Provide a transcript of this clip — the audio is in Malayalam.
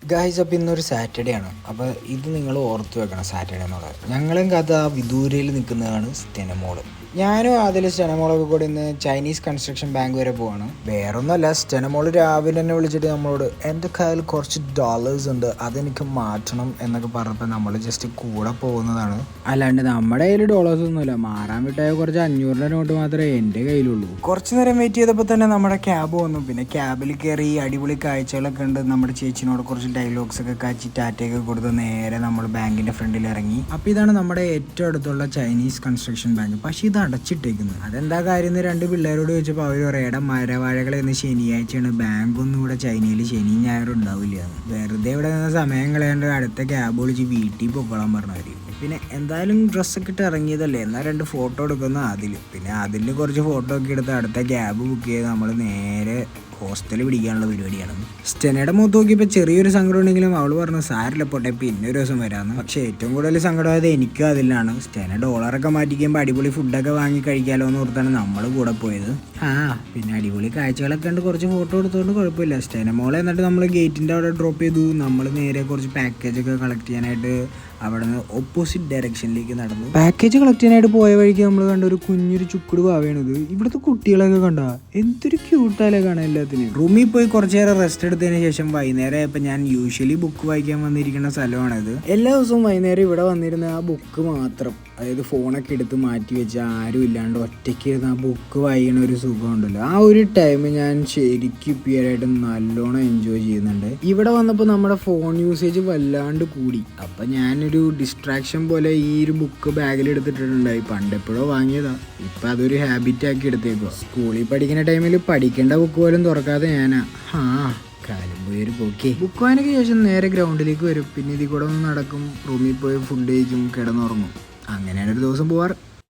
ഗായ്സ്, അപ്പോൾ ഇന്നൊരു സാറ്റർഡേ ആണ്. അപ്പോൾ ഇത് നിങ്ങൾ ഓർത്ത് വെക്കണം, സാറ്റർഡേ എന്നുള്ളത്. ഞങ്ങളും കഥ വിദൂരയിൽ നിൽക്കുന്നതാണ് സ്റ്റെനമോള്. ഞാനും അതിൽ സ്റ്റെനമോളൊക്കെ കൂടി ഇന്ന് ചൈനീസ് കൺസ്ട്രക്ഷൻ ബാങ്ക് വരെ പോവാണ്. വേറൊന്നുമല്ല, സ്റ്റെനമോള് രാവിലെ തന്നെ വിളിച്ചിട്ട് നമ്മളോട് എൻ്റെ കയ്യിൽ കുറച്ച് ഡോളേഴ്സ് ഉണ്ട്, അതെനിക്ക് മാറ്റണം എന്നൊക്കെ പറഞ്ഞപ്പോൾ നമ്മൾ ജസ്റ്റ് കൂടെ പോകുന്നതാണ്. അല്ലാണ്ട് നമ്മുടെ കയ്യിൽ ഡോളേഴ്സ് ഒന്നുമില്ല, മാറാൻ വിട്ടായ കുറച്ച് 500 നോട്ട് മാത്രമേ എൻ്റെ കയ്യിലുള്ളൂ. കുറച്ച് നേരം വെയിറ്റ് ചെയ്തപ്പോൾ തന്നെ നമ്മുടെ ക്യാബ് വന്നു. പിന്നെ ക്യാബിൽ കയറി അടിപൊളി കാഴ്ചകളൊക്കെ ഉണ്ട്. നമ്മുടെ ചേച്ചിനോട് കുറച്ച് ഡയലോഗ്സ് ഒക്കെ കാച്ചി ടാറ്റയൊക്കെ കൊടുത്ത് നേരെ നമ്മൾ ബാങ്കിൻ്റെ ഫ്രണ്ടിൽ ഇറങ്ങി. അപ്പോൾ ഇതാണ് നമ്മുടെ ഏറ്റവും അടുത്തുള്ള ചൈനീസ് കൺസ്ട്രക്ഷൻ ബാങ്ക്. പക്ഷേ ഇത് അടച്ചിട്ടേക്കുന്നത്. അതെന്താ കാര്യം എന്ന് 2 പിള്ളേരോട് ചോദിച്ചപ്പോൾ അവർ പറയടാ, മരവാഴകളെ ഇന്ന് ശനിയാഴ്ചയാണ്, ബാങ്കൊന്നും ഇവിടെ ചൈനയിൽ ശനി ഞായറും ഉണ്ടാവില്ല. വെറുതെ ഇവിടെ നിന്ന് സമയം കളയാണ്ട് അടുത്ത ക്യാബ് വിളിച്ച് വീട്ടിൽ പൊക്കോളാൻ പറഞ്ഞവർ. പിന്നെ എന്തായാലും ഡ്രസ്സൊക്കെ ഇട്ട് ഇറങ്ങിയതല്ലേ, എന്നാൽ 2 ഫോട്ടോ എടുക്കുന്ന അതിൽ. പിന്നെ അതിൽ കുറച്ച് ഫോട്ടോ ഒക്കെ എടുത്ത് അടുത്ത ക്യാബ് ബുക്ക് ചെയ്ത് നമ്മൾ നേരെ ഹോസ്റ്റലിൽ പിടിക്കാനുള്ള പരിപാടിയാണ്. സ്റ്റെനയുടെ മുഖത്ത് നോക്കിയപ്പോൾ ചെറിയൊരു സങ്കടം ഉണ്ടെങ്കിലും അവൾ പറഞ്ഞു സാരില്ല പോട്ടെ, പിന്നെ ഒരു ദിവസം വരാമെന്ന്. പക്ഷേ ഏറ്റവും കൂടുതൽ സങ്കടമായത് എനിക്കും അതിലാണ്. സ്റ്റെന ഡോളറൊക്കെ മാറ്റിക്കുമ്പോൾ അടിപൊളി ഫുഡൊക്കെ വാങ്ങി കഴിക്കാമല്ലോ എന്ന് ഓർത്താണ് നമ്മൾ കൂടെ പോയത്. പിന്നെ അടിപൊളി കാഴ്ചകളൊക്കെ ഉണ്ട്, കുറച്ച് ഫോട്ടോ എടുത്തുകൊണ്ട് കുഴപ്പമില്ല. സ്റ്റെന മോളെ എന്നിട്ട് നമ്മൾ ഗേറ്റിൻ്റെ അവിടെ ഡ്രോപ്പ് ചെയ്തു. നമ്മൾ നേരെ കുറച്ച് പാക്കേജൊക്കെ കളക്ട് ചെയ്യാനായിട്ട് അവിടെ നിന്ന് ഓപ്പോസിറ്റ് ഡയറക്ഷനിലേക്ക് നടന്നു. പാക്കേജ് കളക്ട് ചെയ്യാനായിട്ട് പോയ വഴിക്ക് നമ്മൾ കണ്ട ഒരു കുഞ്ഞൊരു ചുക്കുട് പാവയാണിത്. ഇവിടുത്തെ കുട്ടികളൊക്കെ കണ്ട എന്തൊരു ക്യൂട്ടാലേ കാണാൻ എല്ലാത്തിനും. റൂമിൽ പോയി കുറച്ച് നേരം റെസ്റ്റ് എടുത്തതിന് ശേഷം വൈകുന്നേരം ആയപ്പോൾ ഞാൻ യൂഷ്വലി ബുക്ക് വായിക്കാൻ വന്നിരിക്കുന്ന സ്ഥലമാണിത്. എല്ലാ ദിവസവും വൈകുന്നേരം ഇവിടെ വന്നിരുന്ന ആ ബുക്ക് മാത്രം, അതായത് ഫോണൊക്കെ എടുത്ത് മാറ്റി വെച്ച് ആരും ഇല്ലാണ്ട് ഒറ്റയ്ക്ക് ഇരുന്ന് ആ ബുക്ക് വായിക്കണ ഒരു സുഖം ഉണ്ടല്ലോ, ആ ഒരു ടൈം ഞാൻ ശരിക്കും ഇപ്പിയായിട്ട് നല്ലോണം എൻജോയ് ചെയ്യുന്നുണ്ട്. ഇവിടെ വന്നപ്പോൾ നമ്മുടെ ഫോൺ യൂസേജ് വല്ലാണ്ട് കൂടി. അപ്പം ഞാനൊരു ഡിസ്ട്രാക്ഷൻ പോലെ ഈ ഒരു ബുക്ക് ബാഗിൽ എടുത്തിട്ടുണ്ടായി. പണ്ടെപ്പോഴോ വാങ്ങിയതാ, ഇപ്പം അതൊരു ഹാബിറ്റ് ആക്കി എടുത്തേക്കോ. സ്കൂളിൽ പഠിക്കുന്ന ടൈമിൽ പഠിക്കേണ്ട ബുക്ക് പോലും തുറക്കാതെ ഞാനാ കാലം പോയൊരു പോക്കേ. ബുക്ക് വായനയ്ക്ക് ശേഷം നേരെ ഗ്രൗണ്ടിലേക്ക് വരും. പിന്നെ ഇതിൽ കൂടെ ഒന്ന് നടക്കും, റൂമിൽ പോയി ഫുഡ് കഴിക്കും, കിടന്നുറങ്ങും. അങ്ങനെയാണ് ഒരു ദിവസം പോവാറ്.